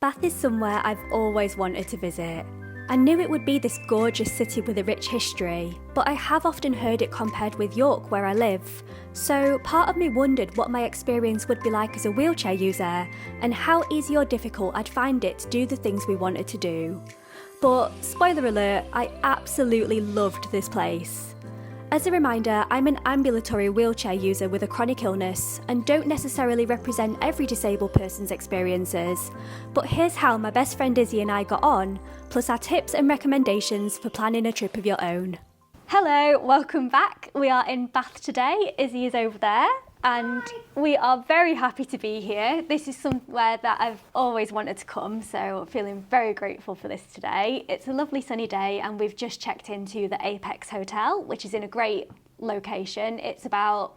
Bath is somewhere I've always wanted to visit. I knew it would be this gorgeous city with a rich history, but I have often heard it compared with York, where I live. So part of me wondered what my experience would be like as a wheelchair user, and how easy or difficult I'd find it to do the things we wanted to do. But spoiler alert, I absolutely loved this place. As a reminder, I'm an ambulatory wheelchair user with a chronic illness and don't necessarily represent every disabled person's experiences, but here's how my best friend Izzy and I got on, plus our tips and recommendations for planning a trip of your own. Hello, welcome back. We are in Bath today. Izzy is over there and we are very happy to be here. This is somewhere that I've always wanted to come, so feeling very grateful for this today. It's a lovely sunny day and we've just checked into the Apex Hotel, which is in a great location. It's about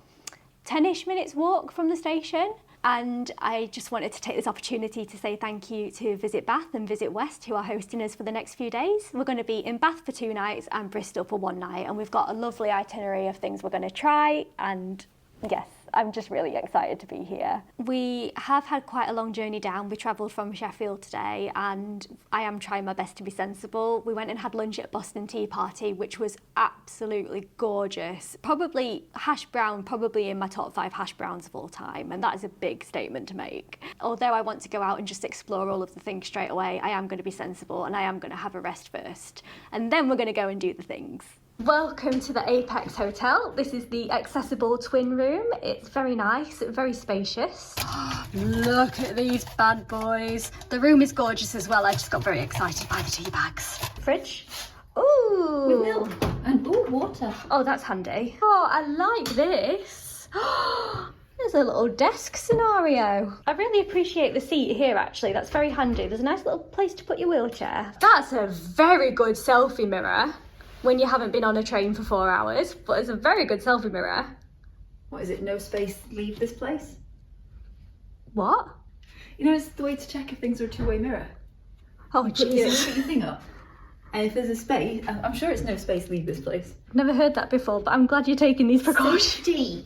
10-ish minutes walk from the station. And I just wanted to take this opportunity to say thank you to Visit Bath and Visit West, who are hosting us for the next few days. We're going to be in Bath for 2 nights and Bristol for 1 night, and we've got a lovely itinerary of things we're going to try, and yes, I'm just really excited to be here. We have had quite a long journey down. We travelled from Sheffield today and I am trying my best to be sensible. We went and had lunch at Boston Tea Party, which was absolutely gorgeous. Probably hash brown, probably in my top 5 hash browns of all time, and that is a big statement to make. Although I want to go out and just explore all of the things straight away, I am going to be sensible and I am going to have a rest first. And then we're going to go and do the things. Welcome to the Apex Hotel. This is the accessible twin room. It's very nice, very spacious. Look at these bad boys. The room is gorgeous as well. I just got very excited by the tea bags. Fridge. Ooh. With milk and water. Oh, that's handy. Oh, I like this. There's a little desk scenario. I really appreciate the seat here actually. That's very handy. There's a nice little place to put your wheelchair. That's a very good selfie mirror. When you haven't been on a train for 4 hours, but it's a very good selfie mirror. What is it? No space, leave this place? What? You know, it's the way to check if things are a two-way mirror. Oh, Put your jeez. thing up. And if there's a space, I'm sure it's no space, leave this place. Never heard that before, but I'm glad you're taking these precautions. Safety.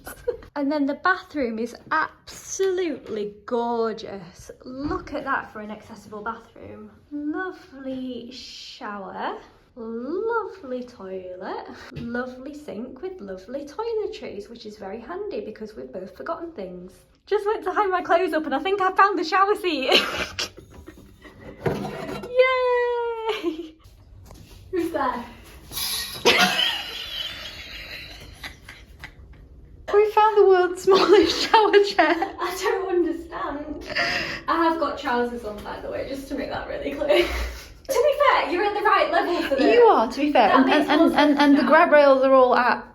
And then the bathroom is absolutely gorgeous. Look at that for an accessible bathroom. Lovely shower. Lovely toilet, lovely sink with lovely toiletries, which is very handy because we've both forgotten things. Just went to hang my clothes up and I think I found the shower seat. Yay! Who's there? We found the world's smallest shower chair. I don't understand. I have got trousers on, by the way, just to make that really clear. To be fair, you're at the right level for this. You are, to be fair. And the grab rails are all at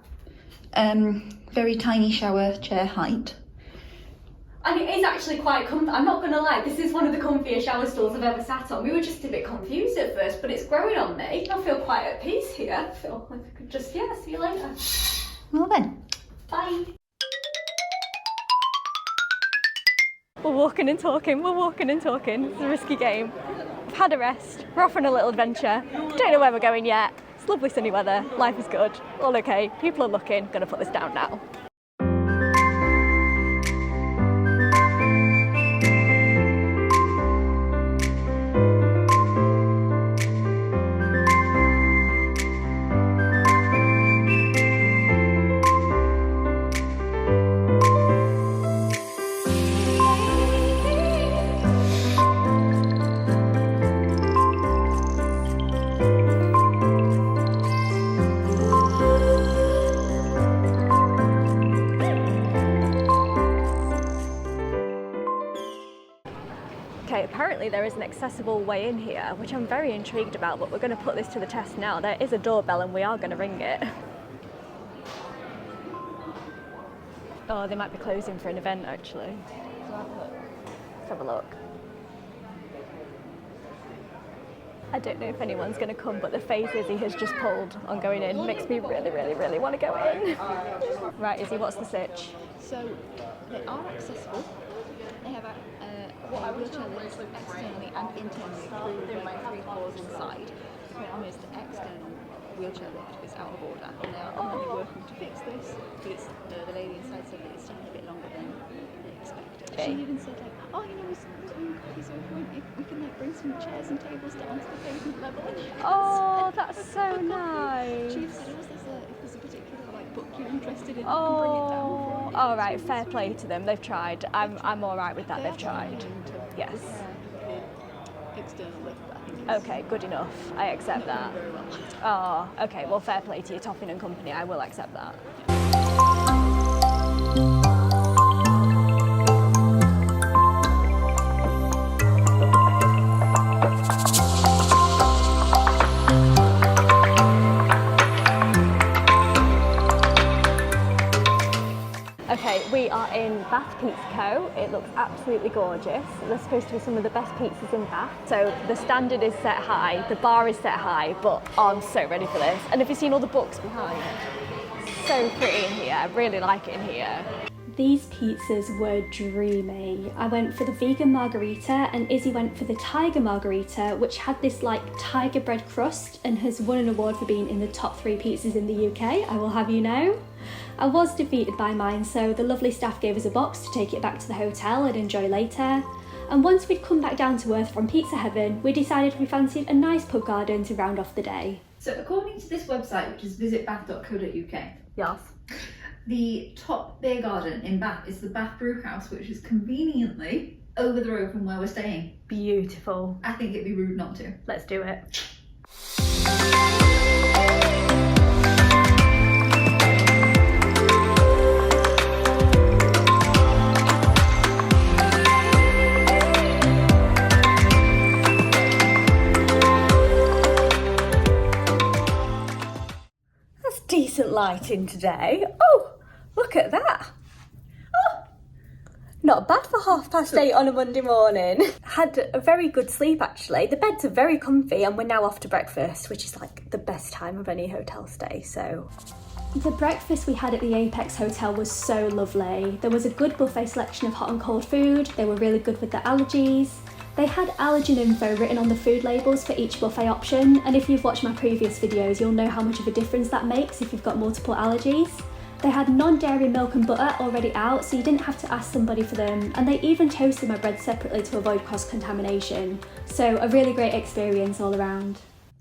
very tiny shower chair height. And it is actually quite comfy. I'm not going to lie, this is one of the comfiest shower stalls I've ever sat on. We were just a bit confused at first, but it's growing on me. I feel quite at peace here. I feel like I could just, see you later. Well then. Bye. We're walking and talking, It's a risky game. We've had a rest, we're off on a little adventure. Don't know where we're going yet. It's lovely sunny weather, life is good, all okay. People are looking, gonna put this down now. Apparently there is an accessible way in here, which I'm very intrigued about, but we're going to put this to the test now. There is a doorbell and we are going to ring it. Oh, they might be closing for an event actually. Let's have a look. I don't know if anyone's going to come, but the face Izzy has just pulled on going in makes me really want to go in. Right, Izzy, what's the sitch? So they are accessible. They have a wheelchair lift externally and internally through the 3 floors inside. The problem is the external wheelchair lift is out of order, and they are currently working to fix this. But it's, the lady inside said that it's taking a bit longer than they expected. She even said like, oh, you know, we're doing coffee, so if we can like bring some chairs and tables down to the pavement level. Oh, that's so nice. She said, if there's a particular like book you're interested in, Oh, bring it down for me. all right, fair play to them. They've tried. I'm all right with that. They've tried. Yes. External lift, I think. Okay, good enough. I accept that. Very well. Oh, okay. Well, fair play to you, Topping and Company. I will accept that. Okay, we are in Bath Pizza Co. It looks absolutely gorgeous. There's supposed to be some of the best pizzas in Bath. So the standard is set high, the bar is set high, but I'm so ready for this. And have you seen all the books behind? So pretty in here. I really like it in here. These pizzas were dreamy. I went for the vegan margarita and Izzy went for the tiger margarita, which had this like tiger bread crust and has won an award for being in the top 3 pizzas in the UK, I will have you know. I was defeated by mine, so the lovely staff gave us a box to take it back to the hotel and enjoy later. And once we'd come back down to earth from Pizza Heaven, we decided we fancied a nice pub garden to round off the day. So according to this website, which is visitbath.co.uk, Yes. the top beer garden in Bath is the Bath Brew House, which is conveniently over the road from where we're staying. Beautiful. I think it'd be rude not to. Let's do it. That's decent lighting today. Oh, look at that. Oh, not bad for 8:30 on a Monday morning. Had a very good sleep actually. The beds are very comfy and we're now off to breakfast, which is like the best time of any hotel stay, so. The breakfast we had at the Apex Hotel was so lovely. There was a good buffet selection of hot and cold food. They were really good with the allergies. They had allergen info written on the food labels for each buffet option, and if you've watched my previous videos, you'll know how much of a difference that makes if you've got multiple allergies. They had non-dairy milk and butter already out, so you didn't have to ask somebody for them, and they even toasted my bread separately to avoid cross-contamination. So a really great experience all around.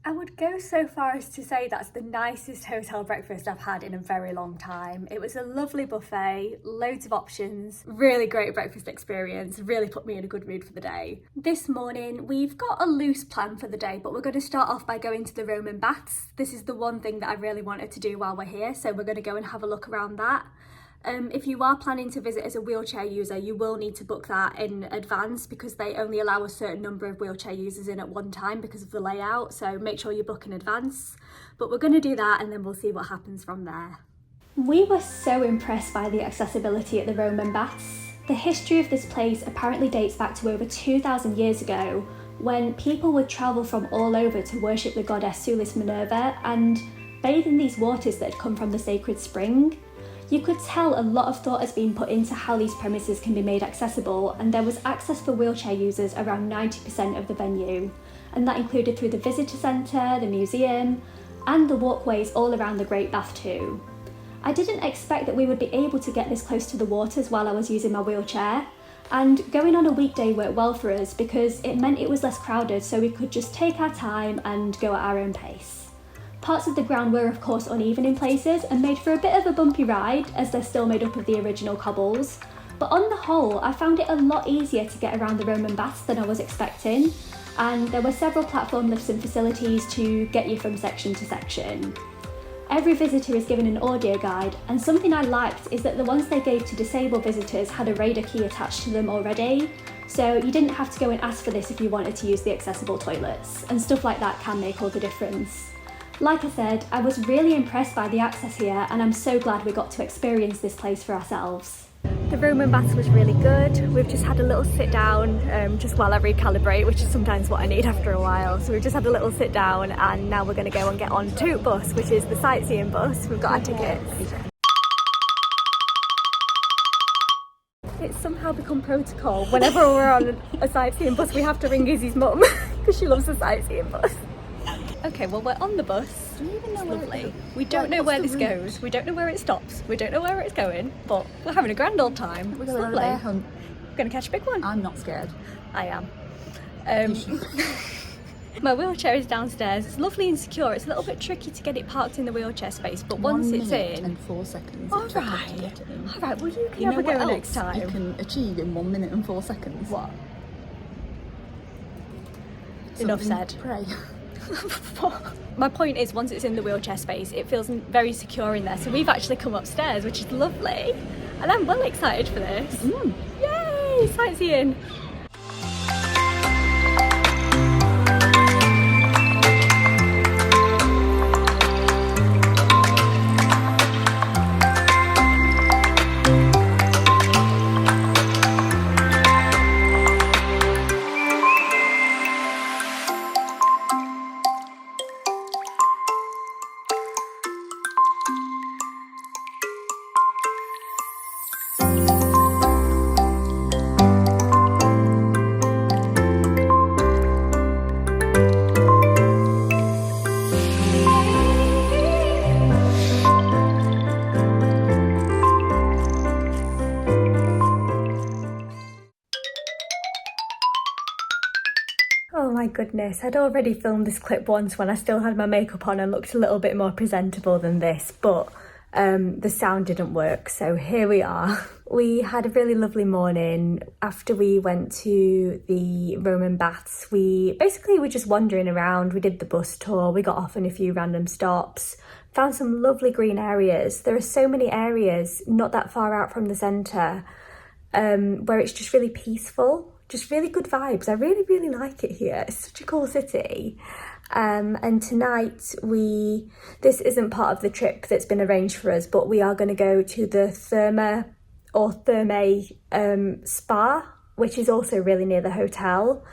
I would go so far as to say that's the nicest hotel breakfast I've had in a very long time. It was a lovely buffet, loads of options, really great breakfast experience, really put me in a good mood for the day. This morning we've got a loose plan for the day, but we're going to start off by going to the Roman baths. This is the one thing that I really wanted to do while we're here, so we're going to go and have a look around that. If you are planning to visit as a wheelchair user, you will need to book that in advance because they only allow a certain number of wheelchair users in at one time because of the layout, so make sure you book in advance. But we're going to do that and then we'll see what happens from there. We were so impressed by the accessibility at the Roman baths. The history of this place apparently dates back to over 2,000 years ago, when people would travel from all over to worship the goddess Sulis Minerva and bathe in these waters that had come from the sacred spring. You could tell a lot of thought has been put into how these premises can be made accessible, and there was access for wheelchair users around 90% of the venue, and that included through the visitor centre, the museum, and the walkways all around the Great Bath too. I didn't expect that we would be able to get this close to the waters while I was using my wheelchair, and going on a weekday worked well for us because it meant it was less crowded, so we could just take our time and go at our own pace. Parts of the ground were of course uneven in places and made for a bit of a bumpy ride as they're still made up of the original cobbles, but on the whole I found it a lot easier to get around the Roman baths than I was expecting, and there were several platform lifts and facilities to get you from section to section. Every visitor is given an audio guide, and something I liked is that the ones they gave to disabled visitors had a radar key attached to them already, so you didn't have to go and ask for this if you wanted to use the accessible toilets, and stuff like that can make all the difference. Like I said, I was really impressed by the access here and I'm so glad we got to experience this place for ourselves. The Roman baths was really good. We've just had a little sit down just while I recalibrate, which is sometimes what I need after a while. So we've just had a little sit down and now we're going to go and get on TOOTbus, which is the sightseeing bus. We've got our tickets. It's somehow become protocol. Whenever we're on a sightseeing bus, we have to ring Izzy's mum because she loves the sightseeing bus. Okay, well we're on the bus. Do you even know it's lovely. where We don't know where this goes. We don't know where it stops. We don't know where it's going, but we're having a grand old time. We're It's going on a lovely. bear hunt. We're going to catch a big one. I'm not scared. I am. My wheelchair is downstairs. It's lovely and secure. It's a little bit tricky to get it parked in the wheelchair space, but once it's in... 1 minute and 4 seconds. All it took us right. to get it in. All right, well, you can You have know a go what next else time. you can achieve in 1 minute and 4 seconds? What? Enough Something. said. Pray. My point is, once it's in the wheelchair space, it feels very secure in there. So we've actually come upstairs, which is lovely. And I'm well excited for this. Yay! Sightseeing! Oh my goodness, I'd already filmed this clip once when I still had my makeup on and looked a little bit more presentable than this, but the sound didn't work, so here we are. We had a really lovely morning. After we went to the Roman baths, we basically were just wandering around. We did the bus tour, we got off in a few random stops, found some lovely green areas. There are so many areas not that far out from the centre where it's just really peaceful. Just really good vibes. I really, really like it here. It's such a cool city. And tonight this isn't part of the trip that's been arranged for us, but we are going to go to the Thermae Spa, which is also really near the hotel.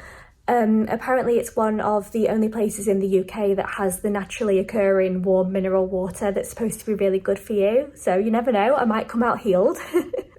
Apparently it's one of the only places in the UK that has the naturally occurring warm mineral water that's supposed to be really good for you. So you never know, I might come out healed.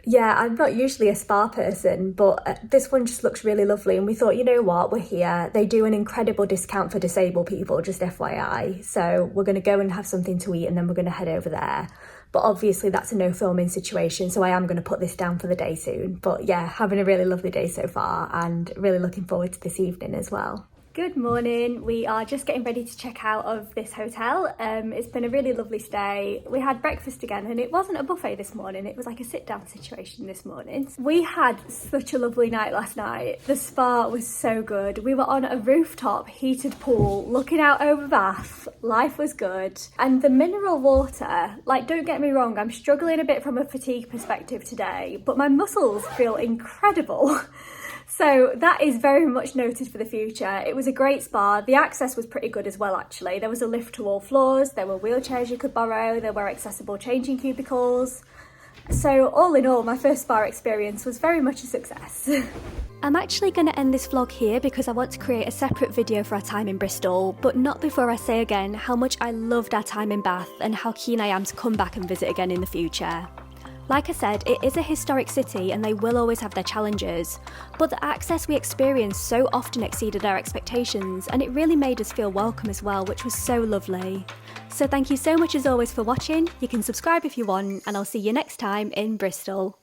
Yeah, I'm not usually a spa person, but this one just looks really lovely. And we thought, you know what, we're here. They do an incredible discount for disabled people, just FYI. So we're going to go and have something to eat and then we're going to head over there. But obviously that's a no filming situation, so I am going to put this down for the day soon. But yeah, having a really lovely day so far and really looking forward to this evening as well. Good morning. We are just getting ready to check out of this hotel. It's been a really lovely stay. We had breakfast again and it wasn't a buffet this morning. It was like a sit down situation this morning. We had such a lovely night last night. The spa was so good. We were on a rooftop heated pool looking out over Bath. Life was good. And the mineral water, like, don't get me wrong, I'm struggling a bit from a fatigue perspective today, but my muscles feel incredible. So that is very much noted for the future. It was a great spa. The access was pretty good as well, actually. There was a lift to all floors, there were wheelchairs you could borrow, there were accessible changing cubicles. So all in all, my first spa experience was very much a success. I'm actually going to end this vlog here because I want to create a separate video for our time in Bristol, but not before I say again how much I loved our time in Bath and how keen I am to come back and visit again in the future. Like I said, it is a historic city and they will always have their challenges, but the access we experienced so often exceeded our expectations and it really made us feel welcome as well, which was so lovely. So thank you so much as always for watching. You can subscribe if you want and I'll see you next time in Bristol.